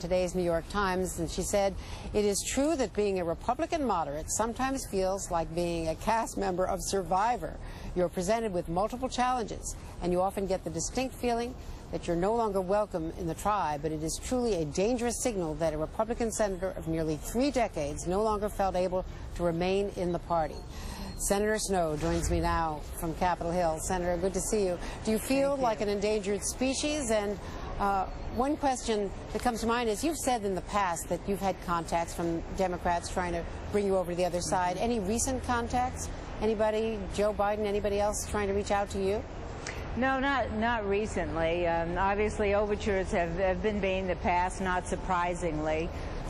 today's New York Times, and she said, "It is true that being a Republican moderate sometimes feels like being a cast member of Survivor. You're presented with multiple challenges, and you often get the distinct feeling that you're no longer welcome in the tribe, but it is truly a dangerous signal that a Republican senator of nearly 3 decades no longer felt able to remain in the party." Senator Snowe joins me now from Capitol Hill. Senator, good to see you. Do you feel like an endangered species? And one question that comes to mind is, you've said in the past that you've had contacts from Democrats trying to bring you over to the other side. Any recent contacts? Anybody, Joe Biden, anybody else trying to reach out to you? No, not recently. Obviously, overtures have been made in the past, not surprisingly.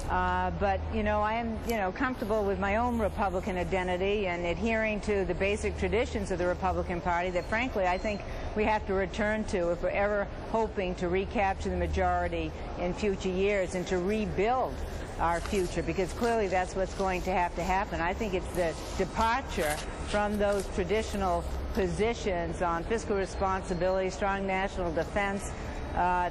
But, I am, comfortable with my own Republican identity and adhering to the basic traditions of the Republican Party that, frankly, I think we have to return to if we're ever hoping to recapture the majority in future years and to rebuild our future, because clearly that's what's going to happen. I think it's the departure from those traditional positions on fiscal responsibility, strong national defense,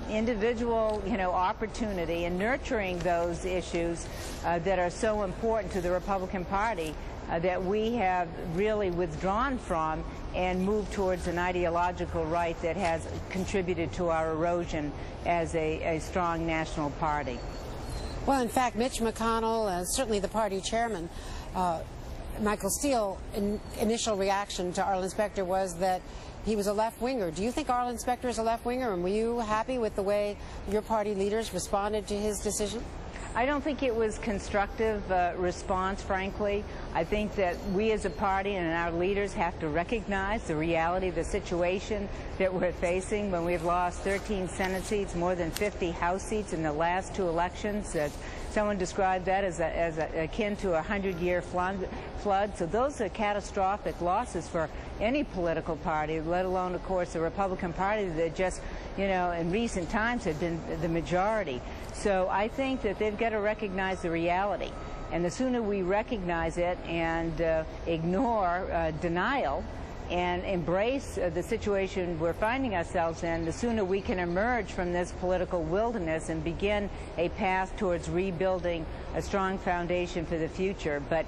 individual, opportunity, and nurturing those issues that are so important to the Republican Party that we have really withdrawn from and moved towards an ideological right that has contributed to our erosion as a strong national party. Well, in fact, Mitch McConnell, certainly the party chairman, Michael Steele, initial reaction to Arlen Specter was that he was a left-winger. Do you think Arlen Specter is a left-winger, and were you happy with the way your party leaders responded to his decision? I don't think it was constructive response, frankly. I think that we as a party and our leaders have to recognize the reality of the situation that we're facing when we've lost 13 Senate seats, more than 50 House seats in the last 2 elections. Someone described that as akin to a 100-year flood. So those are catastrophic losses for any political party, let alone, of course, the Republican Party that just, in recent times had been the majority. So I think that they've got to recognize the reality. And the sooner we recognize it and ignore denial and embrace the situation we're finding ourselves in, the sooner we can emerge from this political wilderness and begin a path towards rebuilding a strong foundation for the future. But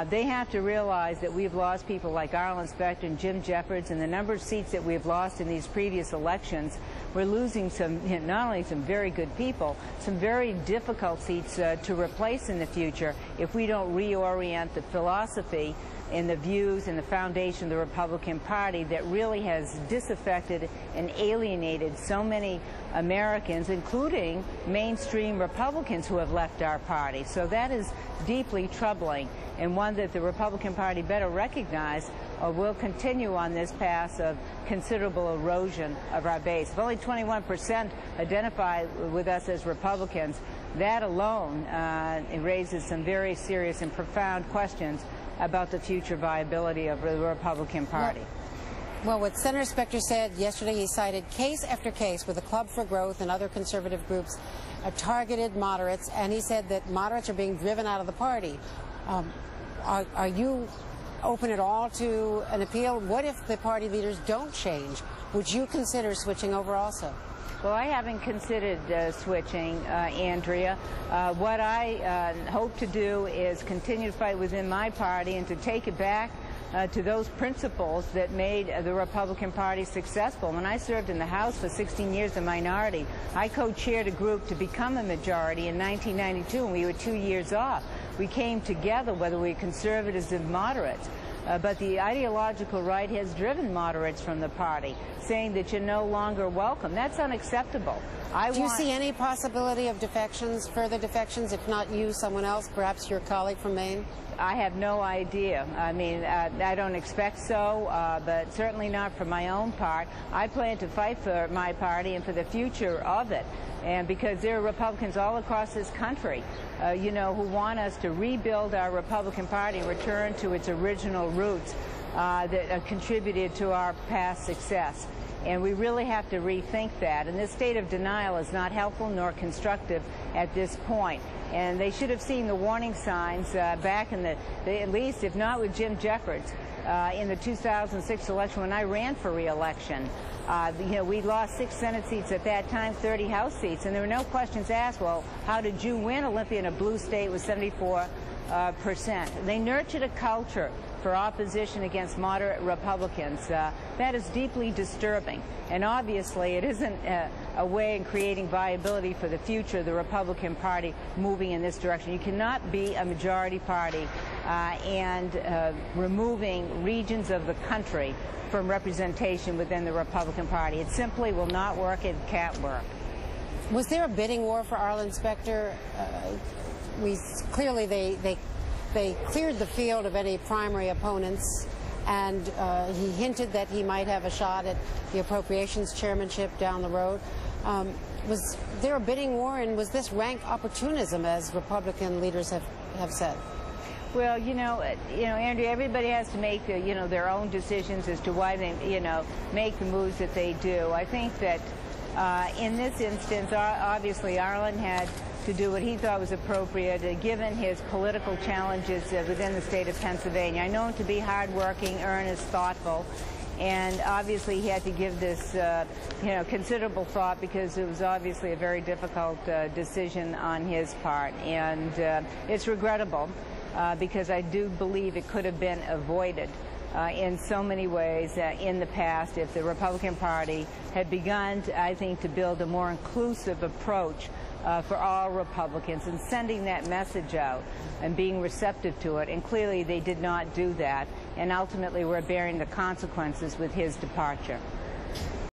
they have to realize that we've lost people like Arlen Specter and Jim Jeffords, and the number of seats that we've lost in these previous elections. We're losing some, not only some very good people, some very difficult seats to replace in the future if we don't reorient the philosophy and the views and the foundation of the Republican Party that really has disaffected and alienated so many Americans, including mainstream Republicans who have left our party. So that is deeply troubling, and one that the Republican Party better recognize, or will continue on this path of considerable erosion of our base. If only 21% identify with us as Republicans, that alone raises some very serious and profound questions about the future viability of the Republican Party. Well, what Senator Specter said yesterday, he cited case after case with the Club for Growth and other conservative groups targeted moderates, and he said that moderates are being driven out of the party. Are you open at all to an appeal? What if the party leaders don't change? Would you consider switching over also? Well, I haven't considered switching, Andrea. What I hope to do is continue to fight within my party and to take it back to those principles that made the Republican Party successful. When I served in the House for 16 years, a minority, I co-chaired a group to become a majority in 1992, and we were 2 years off. We came together, whether we were conservatives or moderates. But the ideological right has driven moderates from the party, saying that you're no longer welcome. That's unacceptable. Do you see any possibility of defections, further defections, if not you, someone else, perhaps your colleague from Maine? I have no idea. I mean, I don't expect so, but certainly not for my own part. I plan to fight for my party and for the future of it. And because there are Republicans all across this country, who want us to rebuild our Republican Party and return to its original roots that contributed to our past success. And we really have to rethink that. And this state of denial is not helpful nor constructive at this point. And they should have seen the warning signs back in at least, if not with Jim Jeffords, in the 2006 election when I ran for re-election. We lost 6 Senate seats at that time, 30 House seats, and there were no questions asked, well, how did you win? Olympia in a blue state with 74%. They nurtured a culture for opposition against moderate Republicans. That is deeply disturbing, and obviously it isn't a way in creating viability for the future of the Republican Party moving in this direction. You cannot be a majority party and removing regions of the country from representation within the Republican Party. It simply will not work. It can't work. Was there a bidding war for Arlen Specter? Clearly they cleared the field of any primary opponents, and he hinted that he might have a shot at the appropriations chairmanship down the road. Was there a bidding war, and was this rank opportunism, as Republican leaders have said? Well, Andrea, everybody has to make their own decisions as to why they make the moves that they do. I think that in this instance, obviously Arlen had to do what he thought was appropriate, given his political challenges within the state of Pennsylvania. I know him to be hardworking, earnest, thoughtful, and obviously he had to give this, considerable thought, because it was obviously a very difficult decision on his part, and it's regrettable because I do believe it could have been avoided in so many ways in the past if the Republican Party had begun, I think, to build a more inclusive approach for all Republicans and sending that message out and being receptive to it. And clearly they did not do that, and ultimately we're bearing the consequences with his departure.